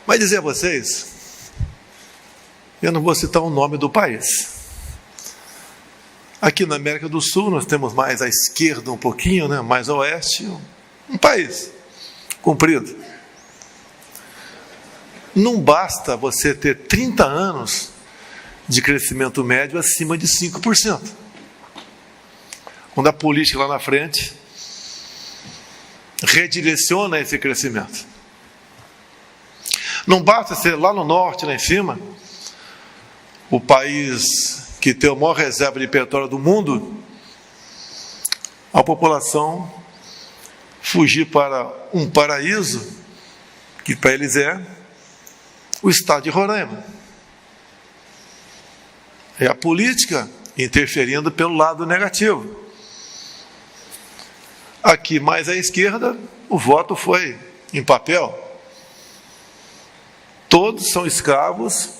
Mas dizer a vocês, eu não vou citar o nome do país. Aqui na América do Sul, nós temos mais à esquerda um pouquinho, né? Mais ao oeste, um país comprido. Não basta você ter 30 anos de crescimento médio acima de 5%. Quando a política lá na frente redireciona esse crescimento. Não basta ser lá no norte, lá em cima, o país que tem a maior reserva de petróleo do mundo, a população fugir para um paraíso, que para eles é o estado de Roraima. É a política interferindo pelo lado negativo. Aqui, mais à esquerda, o voto foi em papel. Todos são escravos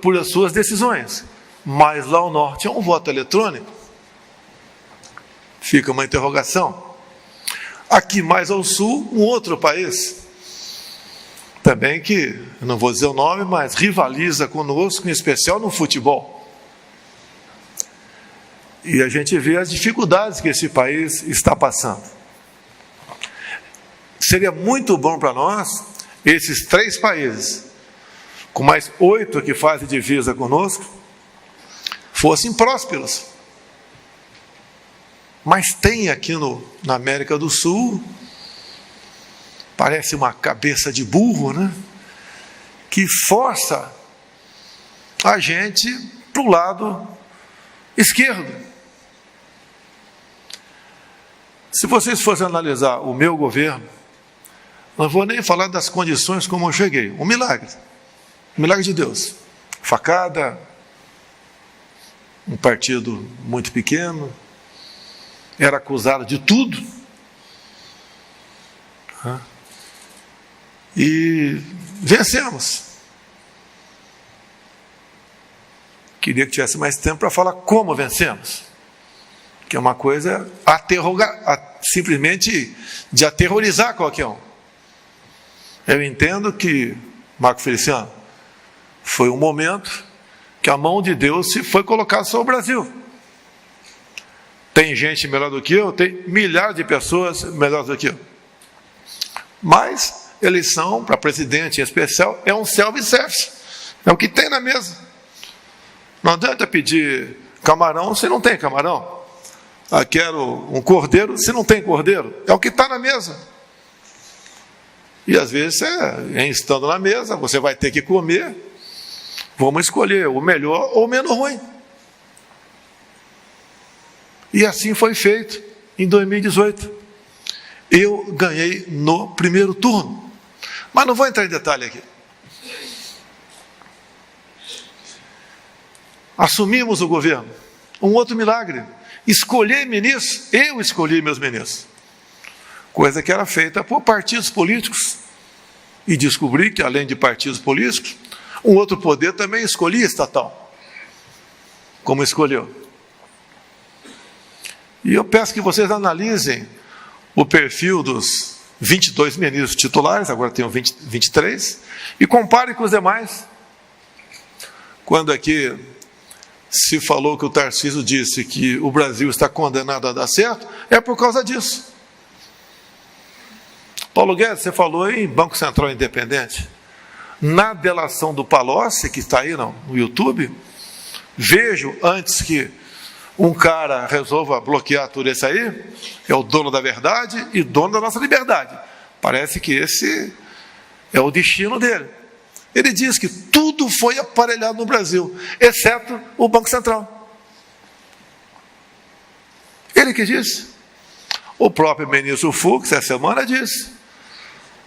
por as suas decisões. Mas lá ao norte é um voto eletrônico. Fica uma interrogação. Aqui mais ao sul, um outro país. Também que, eu não vou dizer o nome, mas rivaliza conosco, em especial no futebol. E a gente vê as dificuldades que esse país está passando. Seria muito bom para nós, esses 3 países, com mais 8 que fazem divisa conosco, fossem prósperos. Mas tem aqui na América do Sul, parece uma cabeça de burro, né? Que força a gente para o lado esquerdo. Se vocês fossem analisar o meu governo, não vou nem falar das condições como eu cheguei. Um milagre de Deus. Facada, um partido muito pequeno, era acusado de tudo. E vencemos. Queria que tivesse mais tempo para falar como vencemos. Que é uma coisa simplesmente de aterrorizar qualquer um. Eu entendo que, Marco Feliciano, foi um momento que a mão de Deus se foi colocada sobre o Brasil. Tem gente melhor do que eu, tem milhares de pessoas melhores do que eu. Mas eleição para presidente em especial é um self-service. É o que tem na mesa. Não adianta pedir camarão se não tem camarão. Quero um cordeiro se não tem cordeiro. É o que está na mesa. E às vezes, estando na mesa, você vai ter que comer. Vamos escolher o melhor ou o menos ruim. E assim foi feito em 2018. Eu ganhei no primeiro turno. Mas não vou entrar em detalhe aqui. Assumimos o governo. Um outro milagre. Escolher ministros, eu escolhi meus ministros. Coisa que era feita por partidos políticos. E descobri que, além de partidos políticos, um outro poder também escolhia estatal. Como escolheu. E eu peço que vocês analisem o perfil dos 22 ministros titulares, agora tenho 23, e comparem com os demais. Quando aqui se falou que o Tarcísio disse que o Brasil está condenado a dar certo, é por causa disso. Paulo Guedes, você falou em Banco Central Independente. Na delação do Palocci, que está aí no YouTube, vejo, antes que um cara resolva bloquear tudo isso aí, é o dono da verdade e dono da nossa liberdade. Parece que esse é o destino dele. Ele diz que tudo foi aparelhado no Brasil, exceto o Banco Central. Ele que disse. O próprio ministro Fux, essa semana, disse.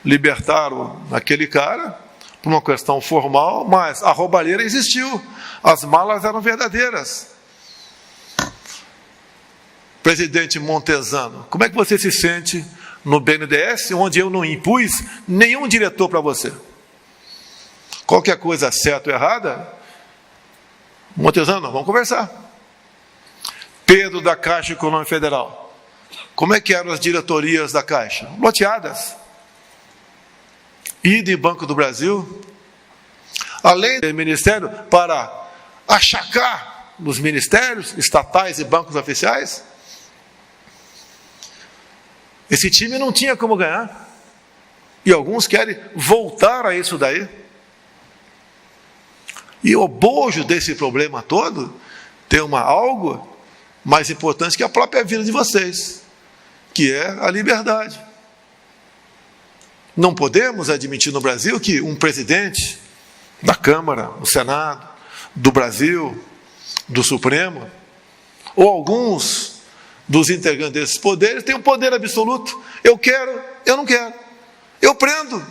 Libertaram aquele cara por uma questão formal, mas a roubalheira existiu. As malas eram verdadeiras. Presidente Montezano, como é que você se sente no BNDES, onde eu não impus nenhum diretor para você? Qualquer coisa certa ou errada, Montezano, vamos conversar. Pedro da Caixa Econômica Federal, como é que eram as diretorias da Caixa? Loteadas. ido em Banco do Brasil, além do ministério, para achacar os ministérios estatais e bancos oficiais. Esse time não tinha como ganhar. E alguns querem voltar a isso daí. E o bojo desse problema todo tem algo mais importante que a própria vida de vocês, que é a liberdade. Não podemos admitir no Brasil que um presidente da Câmara, do Senado, do Brasil, do Supremo, ou alguns dos integrantes desses poderes tenham poder absoluto. Eu quero, eu não quero. Eu prendo,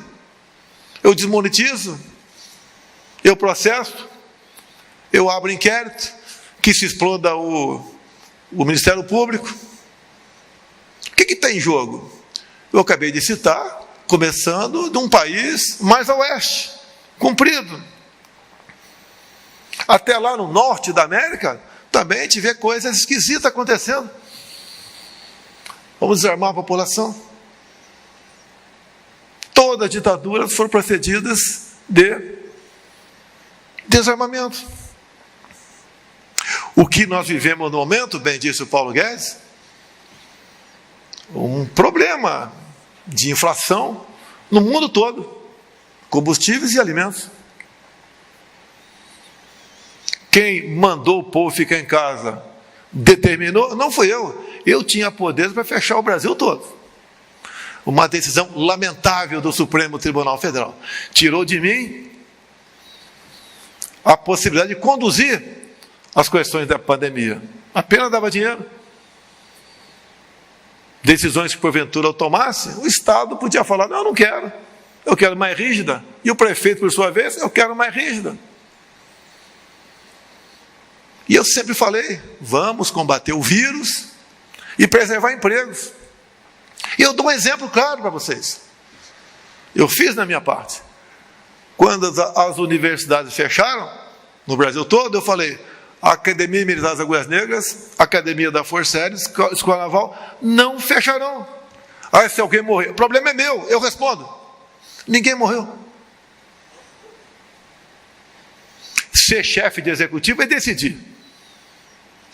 eu desmonetizo, eu processo, eu abro inquérito, que se exploda o Ministério Público. O que está em jogo? Eu acabei de citar, começando de um país mais a oeste, comprido. Até lá no norte da América, também a gente vê coisas esquisitas acontecendo. Vamos desarmar a população. Todas as ditaduras foram precedidas de desarmamento. O que nós vivemos no momento, bem disse o Paulo Guedes, um problema de inflação no mundo todo, combustíveis e alimentos. Quem mandou o povo ficar em casa, determinou, não fui eu tinha poder para fechar o Brasil todo. Uma decisão lamentável do Supremo Tribunal Federal. Tirou de mim a possibilidade de conduzir as questões da pandemia. Apenas dava dinheiro. Decisões que porventura eu tomasse, o Estado podia falar, não, eu não quero. Eu quero mais rígida. E o prefeito, por sua vez, eu quero mais rígida. E eu sempre falei, vamos combater o vírus e preservar empregos. E eu dou um exemplo claro para vocês. Eu fiz na minha parte. Quando as universidades fecharam, no Brasil todo, eu falei, a Academia Militar das Agulhas Negras, a Academia da Força Aérea, Escola Naval, não fecharão. Ah, se alguém morrer, o problema é meu, eu respondo. Ninguém morreu. Ser chefe de executivo é decidir.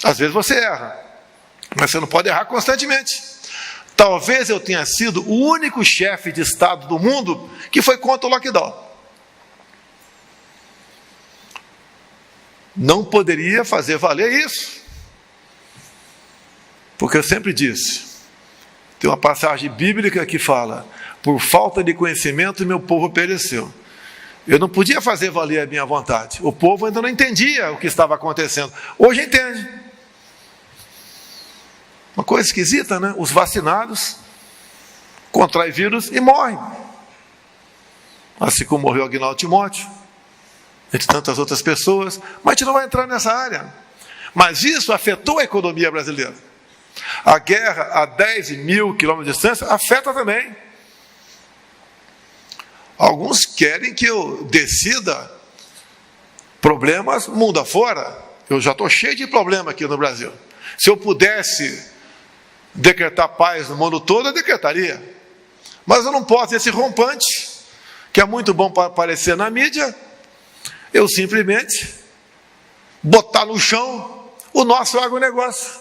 Às vezes você erra, mas você não pode errar constantemente. Talvez eu tenha sido o único chefe de Estado do mundo que foi contra o lockdown. Não poderia fazer valer isso. Porque eu sempre disse, tem uma passagem bíblica que fala, por falta de conhecimento meu povo pereceu. Eu não podia fazer valer a minha vontade. O povo ainda não entendia o que estava acontecendo. Hoje entende. Uma coisa esquisita, né? Os vacinados contraem vírus e morrem. Assim como morreu Aguinaldo Timóteo, entre tantas outras pessoas. Mas a gente não vai entrar nessa área. Mas isso afetou a economia brasileira. A guerra a 10 mil quilômetros de distância afeta também. Alguns querem que eu decida problemas mundo afora. Eu já estou cheio de problema aqui no Brasil. Se eu pudesse decretar paz no mundo todo, eu decretaria. Mas eu não posso, esse rompante, que é muito bom para aparecer na mídia, eu simplesmente botar no chão o nosso agronegócio.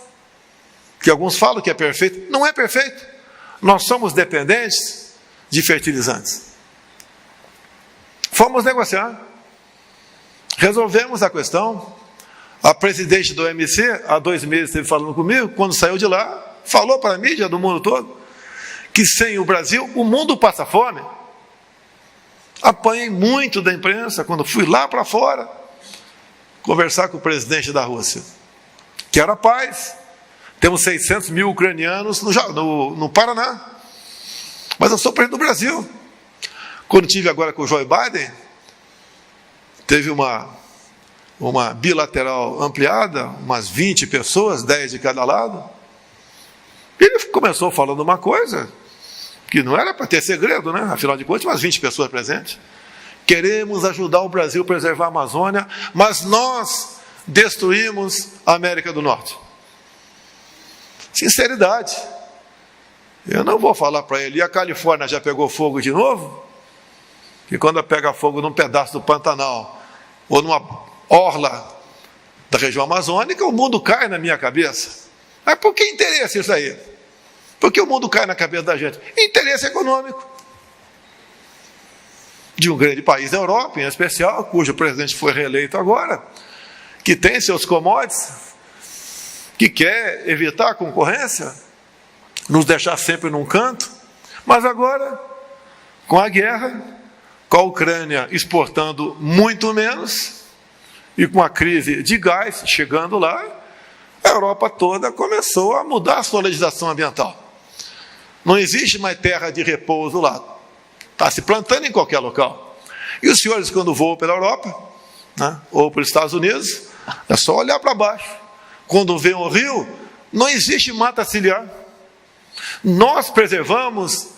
Que alguns falam que é perfeito. Não é perfeito. Nós somos dependentes de fertilizantes. Fomos negociar. Resolvemos a questão. A presidente do OMC, há 2 meses, esteve falando comigo, quando saiu de lá, falou para a mídia do mundo todo, que sem o Brasil, o mundo passa fome. Apanhei muito da imprensa, quando fui lá para fora, conversar com o presidente da Rússia. Quero a paz. Temos 600 mil ucranianos no Paraná. Mas eu sou presidente do Brasil. Quando tive agora com o Joe Biden, teve uma bilateral ampliada, umas 20 pessoas, 10 de cada lado. Ele começou falando uma coisa que não era para ter segredo, né? Afinal de contas, umas 20 pessoas presentes. Queremos ajudar o Brasil a preservar a Amazônia, mas nós destruímos a América do Norte. Sinceridade. Eu não vou falar para ele, e a Califórnia já pegou fogo de novo? que quando pega fogo num pedaço do Pantanal, ou numa orla da região amazônica, o mundo cai na minha cabeça. Mas por que interesse isso aí? Por que o mundo cai na cabeça da gente? Interesse econômico. De um grande país da Europa, em especial, cujo presidente foi reeleito agora, que tem seus commodities, que quer evitar a concorrência, nos deixar sempre num canto, mas agora, com a guerra, com a Ucrânia exportando muito menos, e com a crise de gás chegando lá, a Europa toda começou a mudar a sua legislação ambiental. Não existe mais terra de repouso lá. Está se plantando em qualquer local. E os senhores, quando voam pela Europa, né, ou para os Estados Unidos, é só olhar para baixo. Quando vê um rio, não existe mata ciliar. Nós preservamos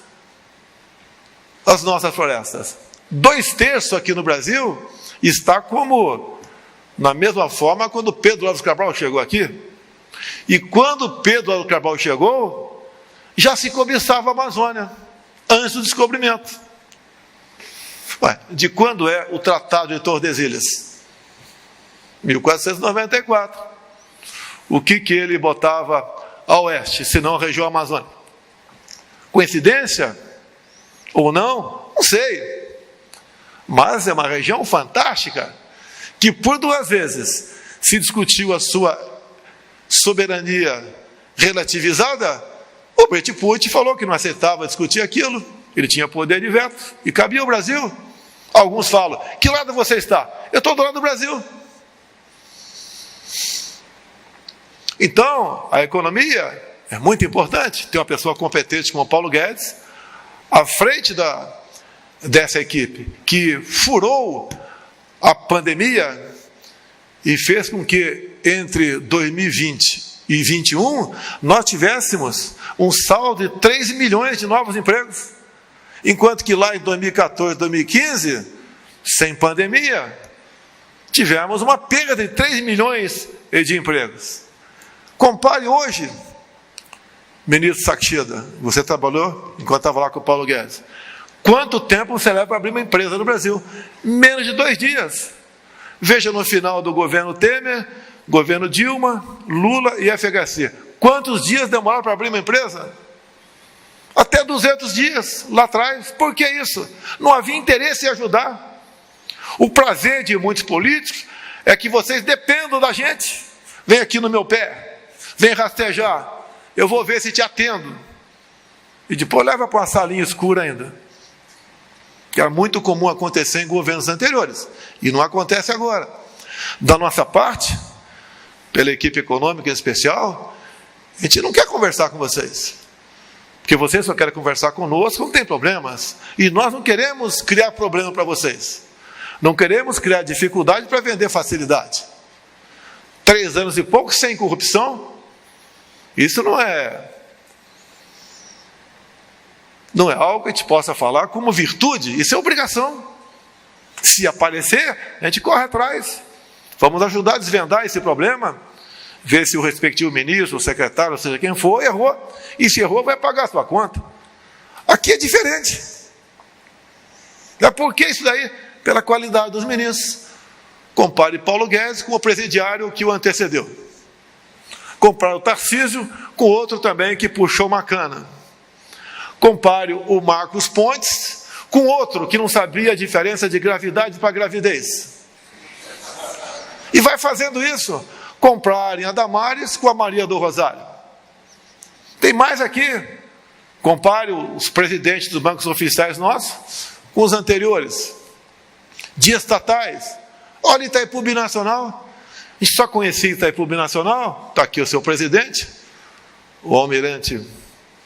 as nossas florestas. 2/3 aqui no Brasil está como na mesma forma quando Pedro Álvares Cabral chegou aqui. E quando Pedro Álvares Cabral chegou, já se cobiçava a Amazônia, antes do descobrimento. De quando é o Tratado de Tordesilhas? 1494. O que ele botava a oeste, se não a região amazônica? Coincidência? Ou não? Não sei. Mas é uma região fantástica, que por 2 vezes se discutiu a sua soberania relativizada. O Bretiput falou que não aceitava discutir aquilo, ele tinha poder de veto, e cabia ao Brasil. Alguns falam, que lado você está? Eu estou do lado do Brasil. Então, a economia é muito importante. Tem uma pessoa competente como Paulo Guedes, à frente dessa equipe, que furou a pandemia e fez com que entre 2020 e 2021 nós tivéssemos um saldo de 3 milhões de novos empregos. Enquanto que lá em 2014, 2015, sem pandemia, tivemos uma perda de 3 milhões de empregos. Compare hoje, ministro Saxida, você trabalhou enquanto estava lá com o Paulo Guedes. Quanto tempo você leva para abrir uma empresa no Brasil? Menos de 2 dias. Veja no final do governo Temer, governo Dilma, Lula e FHC. Quantos dias demoraram para abrir uma empresa? Até 200 dias lá atrás. Por que isso? Não havia interesse em ajudar. O prazer de muitos políticos é que vocês dependam da gente. Vem aqui no meu pé, vem rastejar, eu vou ver se te atendo. E depois leva para uma salinha escura ainda. Que era muito comum acontecer em governos anteriores. E não acontece agora. Da nossa parte, pela equipe econômica em especial, a gente não quer conversar com vocês. Porque vocês só querem conversar conosco, não tem problemas. E nós não queremos criar problema para vocês. Não queremos criar dificuldade para vender facilidade. 3 anos e pouco sem corrupção, isso não é algo que a gente possa falar como virtude, isso é obrigação. Se aparecer, a gente corre atrás. Vamos ajudar a desvendar esse problema, ver se o respectivo ministro, o secretário, ou seja quem for, errou. E se errou, vai pagar a sua conta. Aqui é diferente. Por que isso daí? Pela qualidade dos ministros. Compare Paulo Guedes com o presidiário que o antecedeu. Compare o Tarcísio com outro também que puxou uma cana. Compare o Marcos Pontes com outro que não sabia a diferença de gravidade para gravidez. E vai fazendo isso. Comparem a Damares com a Maria do Rosário. Tem mais aqui. Compare os presidentes dos bancos oficiais nossos com os anteriores. De estatais. Olha Itaipu Binacional. A gente só conhecia Itaipu Binacional. Está aqui o seu presidente, o almirante,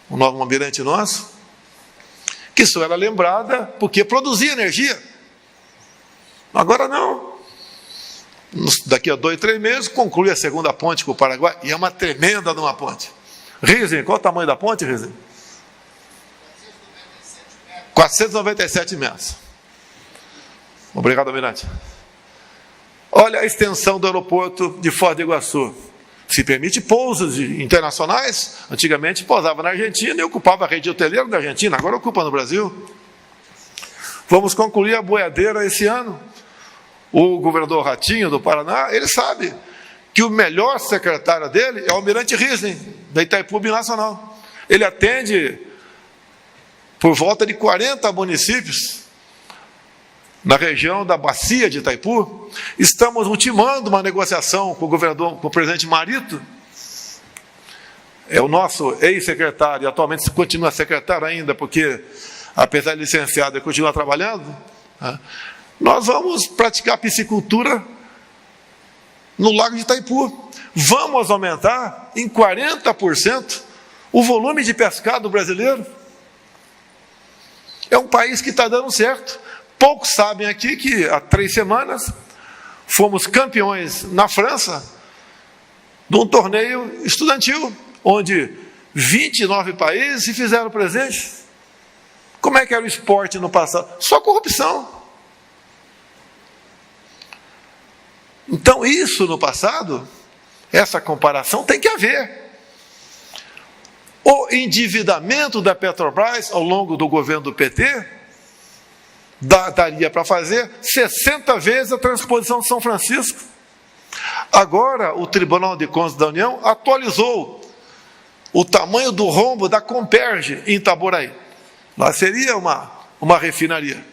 o novo almirante nosso, que só era lembrada porque produzia energia. Agora não. Daqui a 2, 3 meses, conclui a segunda ponte com o Paraguai, e é uma tremenda de uma ponte. Risen, qual o tamanho da ponte, Risen? 497 metros. Obrigado, almirante. Olha a extensão do aeroporto de Foz do Iguaçu. Se permite pousos internacionais. Antigamente pousava na Argentina e ocupava a rede hoteleira da Argentina, agora ocupa no Brasil. Vamos concluir a boiadeira esse ano. O governador Ratinho, do Paraná, ele sabe que o melhor secretário dele é o Almirante Riesling, da Itaipu Binacional. Ele atende por volta de 40 municípios na região da bacia de Itaipu. Estamos ultimando uma negociação com o governador, com o presidente Marito, é o nosso ex-secretário, e atualmente continua secretário ainda, porque, apesar de licenciado, ele continua trabalhando. Nós vamos praticar piscicultura no Lago de Itaipu. Vamos aumentar em 40% o volume de pescado brasileiro. É um país que está dando certo. Poucos sabem aqui que há 3 semanas fomos campeões na França de um torneio estudantil, onde 29 países se fizeram presentes. Como é que era o esporte no passado? Só corrupção. Então, isso no passado, essa comparação tem que haver. O endividamento da Petrobras ao longo do governo do PT daria para fazer 60 vezes a transposição de São Francisco. Agora, o Tribunal de Contas da União atualizou o tamanho do rombo da Comperge em Itaboraí. Lá seria uma refinaria.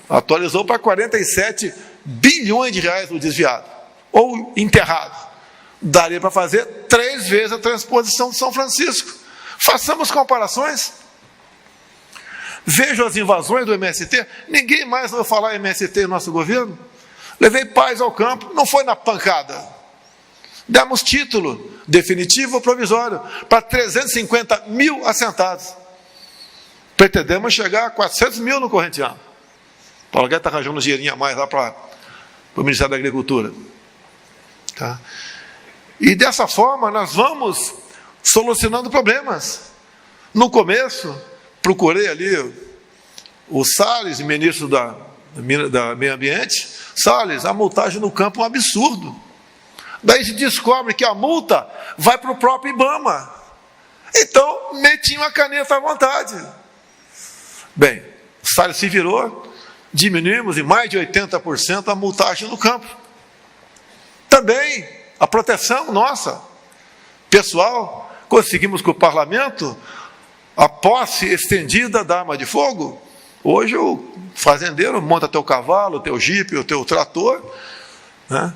Atualizou para 47 bilhões de reais o desviado, ou enterrado. Daria para fazer 3 vezes a transposição de São Francisco. Façamos comparações. Vejo as invasões do MST. Ninguém mais vai falar MST no nosso governo. Levei paz ao campo, não foi na pancada. Demos título definitivo ou provisório para 350 mil assentados. Pretendemos chegar a 400 mil no corrente ano. Paulo Guedes está arranjando um dinheirinho a mais lá para o Ministério da Agricultura. Tá? E dessa forma nós vamos solucionando problemas. No começo, procurei ali o Salles, ministro da Meio Ambiente. Salles, a multagem no campo é um absurdo. Daí se descobre que a multa vai para o próprio IBAMA. Então, metiam a caneta à vontade. Bem, o Salles se virou, diminuímos em mais de 80% a multagem no campo. Também a proteção nossa, pessoal, conseguimos com o parlamento a posse estendida da arma de fogo. Hoje o fazendeiro monta teu cavalo, teu jipe, o teu trator, né?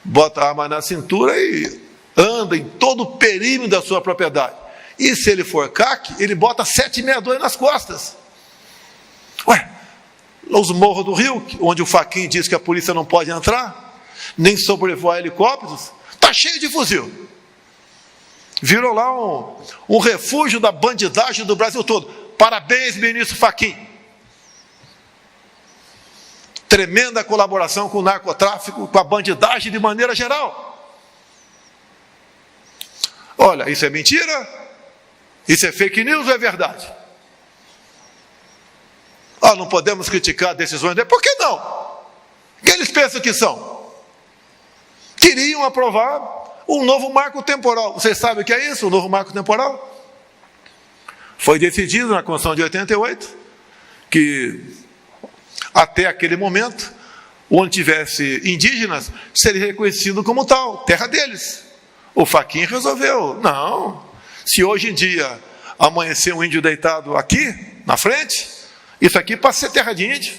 Bota a arma na cintura e anda em todo o perímetro da sua propriedade. E se ele for CAC, ele bota 762 nas costas. Ué, os morros do Rio, onde o Fachin diz que a polícia não pode entrar, nem sobrevoar helicópteros, está cheio de fuzil. Virou lá um refúgio da bandidagem do Brasil todo. Parabéns, ministro Fachin. Tremenda colaboração com o narcotráfico, com a bandidagem de maneira geral. Olha, isso é mentira? Isso é fake news ou é verdade? Não podemos criticar decisões dele. Por que não? O que eles pensam que são? Queriam aprovar um novo marco temporal. Vocês sabem o que é isso, o novo marco temporal? Foi decidido na Constituição de 88 que até aquele momento, onde tivesse indígenas, seria reconhecido como tal, terra deles. O Fachin resolveu, não. Se hoje em dia amanhecer um índio deitado aqui, na frente, isso aqui passa a ser terra de índio.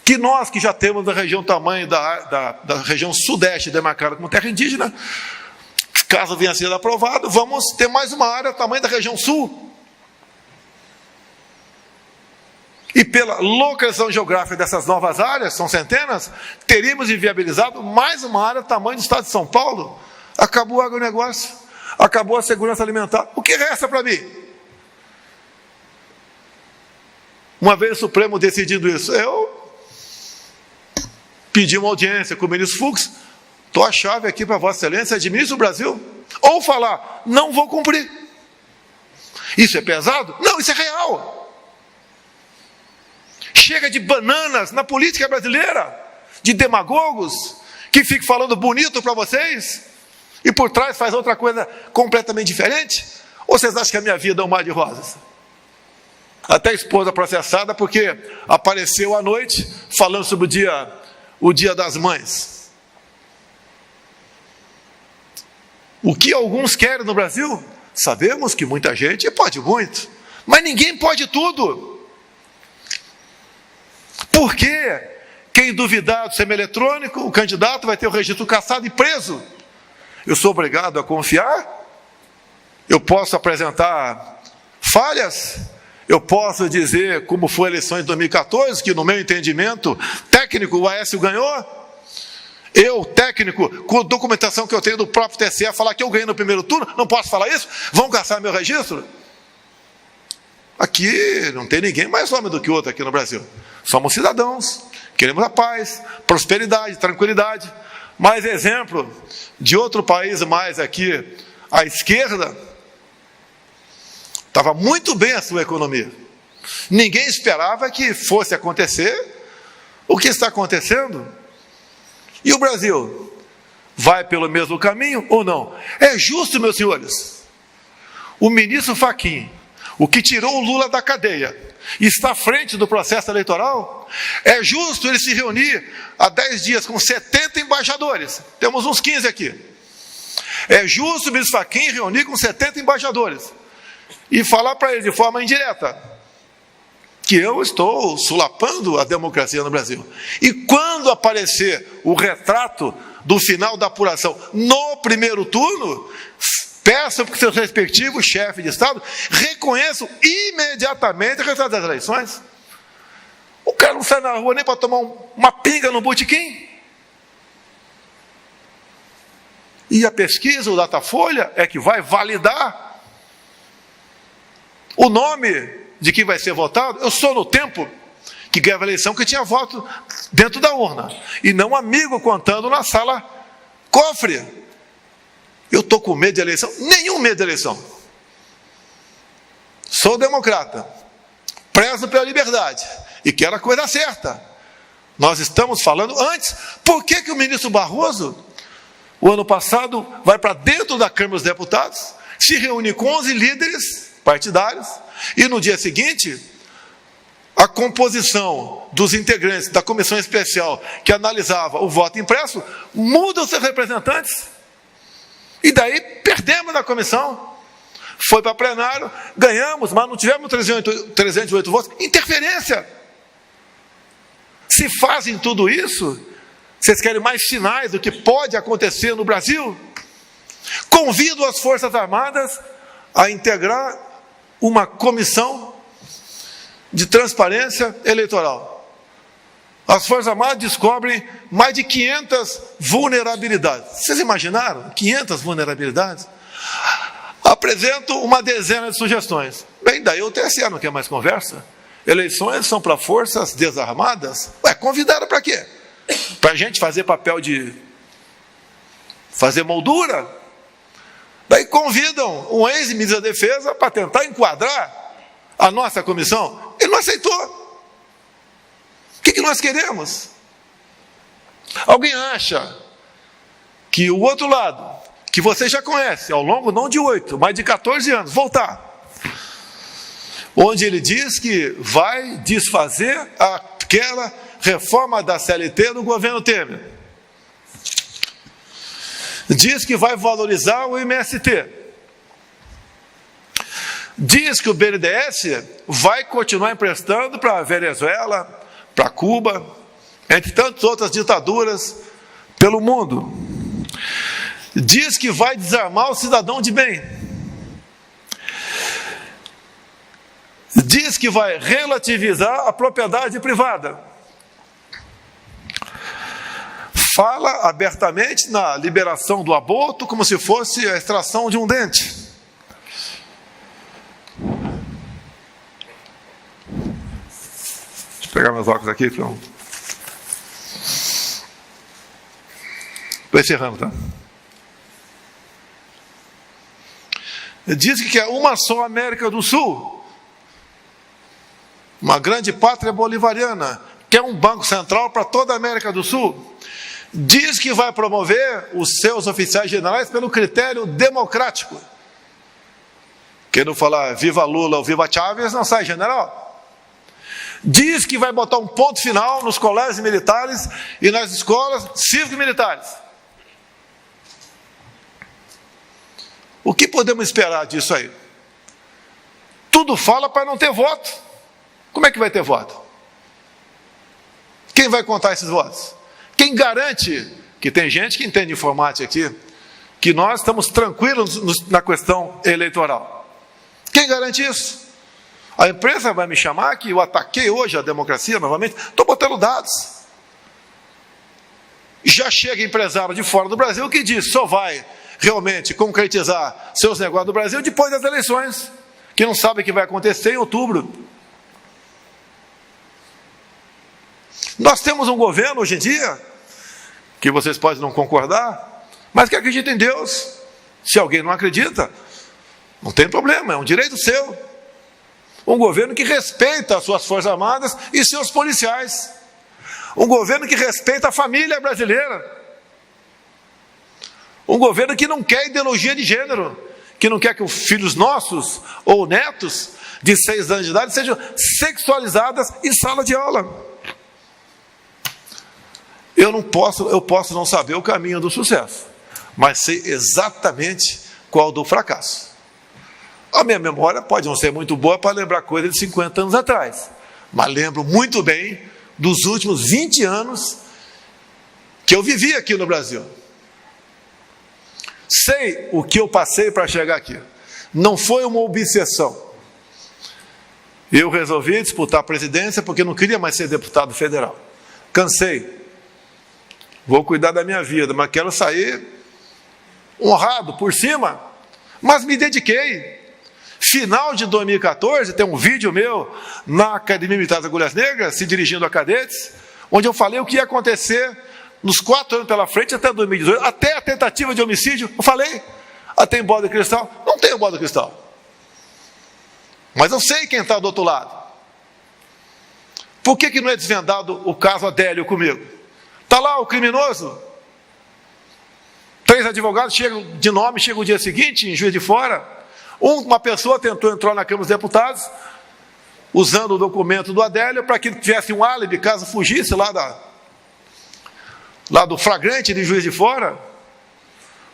Que nós que já temos a região tamanho da região sudeste demarcada como terra indígena, caso venha a ser aprovado, vamos ter mais uma área tamanho da região sul. E pela localização geográfica dessas novas áreas, são centenas, teríamos inviabilizado mais uma área tamanho do estado de São Paulo. Acabou o agronegócio, acabou a segurança alimentar. O que resta para mim? Uma vez o Supremo decidindo isso, eu pedi uma audiência com o ministro Fux, estou a chave aqui para Vossa Excelência, administre o Brasil. Ou falar, não vou cumprir. Isso é pesado? Não, isso é real. Chega de bananas na política brasileira, de demagogos, que ficam falando bonito para vocês, e por trás faz outra coisa completamente diferente. Ou vocês acham que a minha vida é um mar de rosas? Até a esposa processada porque apareceu à noite falando sobre o dia das mães. O que alguns querem no Brasil? Sabemos que muita gente pode muito, mas ninguém pode tudo. Por quê? Quem duvidar do semieletrônico, o candidato vai ter o registro cassado e preso. Eu sou obrigado a confiar? Eu posso apresentar falhas? Eu posso dizer como foi a eleição de 2014, que no meu entendimento técnico o Aécio ganhou? Eu, técnico, com a documentação que eu tenho do próprio TSE, falar que eu ganhei no primeiro turno, não posso falar isso? Vão caçar meu registro? Aqui não tem ninguém mais homem do que outro aqui no Brasil. Somos cidadãos, queremos a paz, prosperidade, tranquilidade. Mais exemplo de outro país mais aqui à esquerda, estava muito bem a sua economia. Ninguém esperava que fosse acontecer o que está acontecendo. E o Brasil vai pelo mesmo caminho ou não? É justo, meus senhores, o ministro Fachin, o que tirou o Lula da cadeia, está à frente do processo eleitoral? É justo ele se reunir há 10 dias com 70 embaixadores? Temos uns 15 aqui. É justo o ministro Fachin reunir com 70 embaixadores e falar para eles de forma indireta que eu estou solapando a democracia no Brasil. E quando aparecer o retrato do final da apuração no primeiro turno, peçam que seus respectivos chefes de Estado reconheçam imediatamente o resultado das eleições. O cara não sai na rua nem para tomar uma pinga no botequim. E a pesquisa, o Datafolha, é que vai validar o nome de quem vai ser votado. Eu sou no tempo que ganhava a eleição que tinha voto dentro da urna, e não amigo contando na sala cofre. Eu estou com medo de eleição? Nenhum medo de eleição. Sou democrata, prezo pela liberdade e quero a coisa certa. Nós estamos falando antes. Por que o ministro Barroso, o ano passado, vai para dentro da Câmara dos Deputados, se reúne com 11 líderes partidários, e no dia seguinte, a composição dos integrantes da comissão especial que analisava o voto impresso muda os seus representantes? E daí perdemos na comissão. Foi para plenário, ganhamos, mas não tivemos 308 votos. Interferência. Se fazem tudo isso, vocês querem mais sinais do que pode acontecer no Brasil? Convido as Forças Armadas a integrar uma comissão de transparência eleitoral. As Forças Armadas descobrem mais de 500 vulnerabilidades. Vocês imaginaram? 500 vulnerabilidades? Apresento uma dezena de sugestões. Bem, daí o TSE não quer mais conversa. Eleições são para forças desarmadas? Convidaram para quê? Para a gente fazer papel de fazer moldura? Daí convidam um ex-ministro da Defesa para tentar enquadrar a nossa comissão. Ele não aceitou. O que nós queremos? Alguém acha que o outro lado, que você já conhece, ao longo não de 8, mas de 14 anos, voltar, onde ele diz que vai desfazer aquela reforma da CLT do governo Temer, diz que vai valorizar o MST, diz que o BNDES vai continuar emprestando para a Venezuela, para Cuba, entre tantas outras ditaduras pelo mundo, diz que vai desarmar o cidadão de bem, diz que vai relativizar a propriedade privada, fala abertamente na liberação do aborto como se fosse a extração de um dente. Deixa eu pegar meus óculos aqui. Estou encerrando, tá? Diz que é uma só América do Sul, uma grande pátria bolivariana, quer um banco central para toda a América do Sul. Diz que vai promover os seus oficiais generais pelo critério democrático. Quem não falar viva Lula ou viva Chávez não sai general. Diz que vai botar um ponto final nos colégios militares e nas escolas cívico-militares. O que podemos esperar disso aí? Tudo fala para não ter voto. Como é que vai ter voto? Quem vai contar esses votos? Quem garante, que tem gente que entende informática aqui, que nós estamos tranquilos na questão eleitoral? Quem garante isso? A imprensa vai me chamar que eu ataquei hoje a democracia novamente? Estou botando dados. Já chega empresário de fora do Brasil que diz só vai realmente concretizar seus negócios do Brasil depois das eleições, que não sabe o que vai acontecer em outubro. Nós temos um governo hoje em dia, que vocês podem não concordar, mas que acredita em Deus. Se alguém não acredita, não tem problema, é um direito seu. Um governo que respeita as suas Forças Armadas e seus policiais. Um governo que respeita a família brasileira. Um governo que não quer ideologia de gênero, que não quer que os filhos nossos ou netos de 6 anos de idade sejam sexualizados em sala de aula. Eu posso não saber o caminho do sucesso, mas sei exatamente qual do fracasso. A minha memória pode não ser muito boa para lembrar coisas de 50 anos atrás, mas lembro muito bem dos últimos 20 anos que eu vivi aqui no Brasil. Sei o que eu passei para chegar aqui. Não foi uma obsessão. Eu resolvi disputar a presidência porque não queria mais ser deputado federal. Cansei. Vou cuidar da minha vida, mas quero sair honrado por cima. Mas me dediquei. Final de 2014, tem um vídeo meu na Academia Militar das Agulhas Negras, se dirigindo a cadetes, onde eu falei o que ia acontecer nos 4 anos pela frente, até 2018, até a tentativa de homicídio. Eu falei, tem bola de cristal? Não tenho bola de cristal. Mas eu sei quem está do outro lado. Por que não é desvendado o caso Adélio comigo? Está lá o criminoso. 3 advogados chegam de nome, chegam o dia seguinte, em Juiz de Fora. Uma pessoa tentou entrar na Câmara dos Deputados, usando o documento do Adélio, para que tivesse um álibi, caso fugisse lá do flagrante de Juiz de Fora.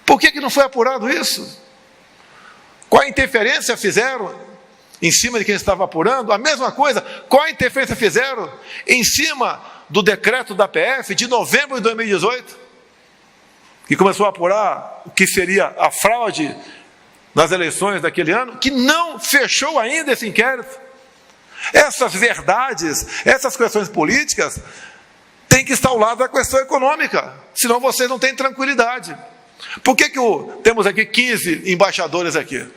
Por que não foi apurado isso? Qual a interferência fizeram em cima de quem estava apurando? A mesma coisa, qual a interferência fizeram em cima do decreto da PF de novembro de 2018, que começou a apurar o que seria a fraude nas eleições daquele ano, que não fechou ainda esse inquérito? Essas verdades, essas questões políticas, têm que estar ao lado da questão econômica, senão vocês não têm tranquilidade. Por que temos aqui 15 embaixadores aqui?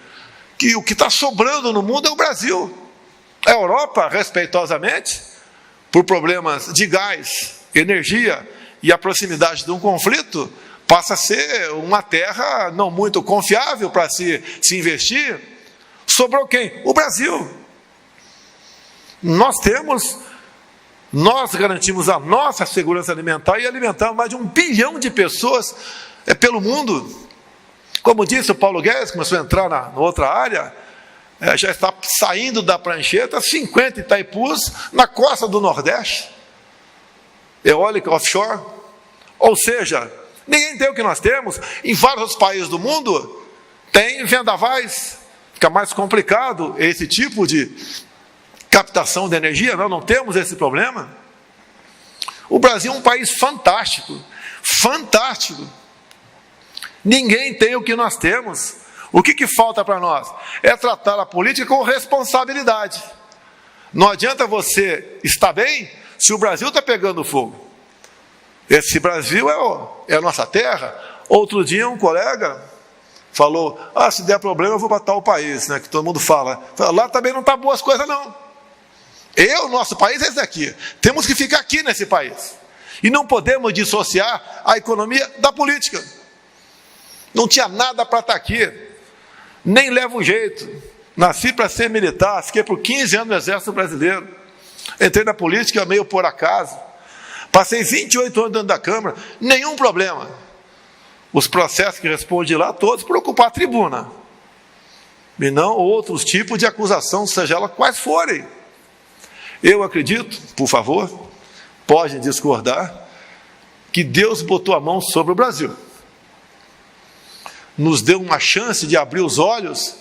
Que o que está sobrando no mundo é o Brasil. A Europa, respeitosamente, por problemas de gás, energia e a proximidade de um conflito, passa a ser uma terra não muito confiável para se investir. Sobrou quem? O Brasil. Nós garantimos a nossa segurança alimentar e alimentamos mais de 1 bilhão de pessoas pelo mundo. Como disse o Paulo Guedes, começou a entrar na outra área, já está saindo da prancheta 50 Itaipus na costa do Nordeste, eólica offshore. Ou seja, ninguém tem o que nós temos. Em vários outros países do mundo tem vendavais, fica mais complicado esse tipo de captação de energia. Nós não temos esse problema. O Brasil é um país fantástico, fantástico. Ninguém tem o que nós temos. O que falta para nós? É tratar a política com responsabilidade. Não adianta você estar bem se o Brasil está pegando fogo. Esse Brasil é a nossa terra. Outro dia um colega falou, se der problema eu vou para tal país, né, que todo mundo fala. Lá também não está boas as coisas não. Nosso país é esse aqui. Temos que ficar aqui nesse país. E não podemos dissociar a economia da política. Não tinha nada para estar aqui. Nem leva um jeito. Nasci para ser militar, fiquei por 15 anos no Exército Brasileiro. Entrei na política meio por acaso. Passei 28 anos dentro da Câmara, nenhum problema. Os processos que respondi lá, todos por ocupar a tribuna. e não outros tipos de acusação, seja ela quais forem. Eu acredito, por favor, podem discordar, que Deus botou a mão sobre o Brasil. Nos deu uma chance de abrir os olhos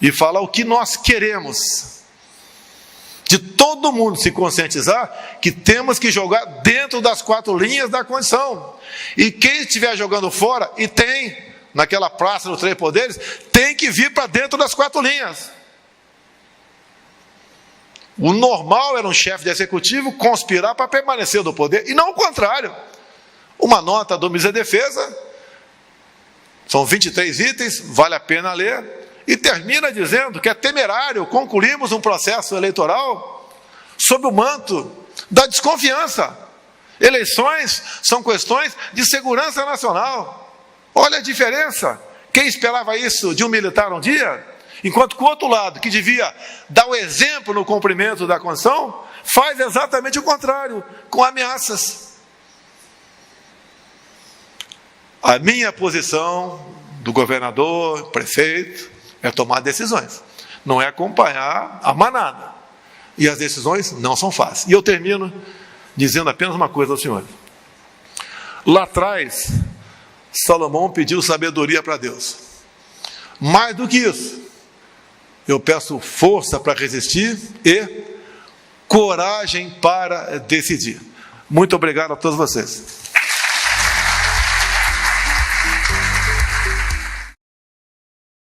e falar o que nós queremos. De todo mundo se conscientizar que temos que jogar dentro das 4 linhas da Constituição. E quem estiver jogando fora, e tem, naquela praça dos 3 poderes, tem que vir para dentro das 4 linhas. O normal era um chefe de executivo conspirar para permanecer no poder, e não o contrário. Uma nota do Ministério da Defesa, são 23 itens, vale a pena ler, e termina dizendo que é temerário concluirmos um processo eleitoral sob o manto da desconfiança. Eleições são questões de segurança nacional. Olha a diferença. Quem esperava isso de um militar um dia? Enquanto que o outro lado, que devia dar o exemplo no cumprimento da Constituição, faz exatamente o contrário, com ameaças. A minha posição do governador, prefeito, é tomar decisões, não é acompanhar a manada. E as decisões não são fáceis. E eu termino dizendo apenas uma coisa ao senhor. Lá atrás, Salomão pediu sabedoria para Deus. Mais do que isso, eu peço força para resistir e coragem para decidir. Muito obrigado a todos vocês.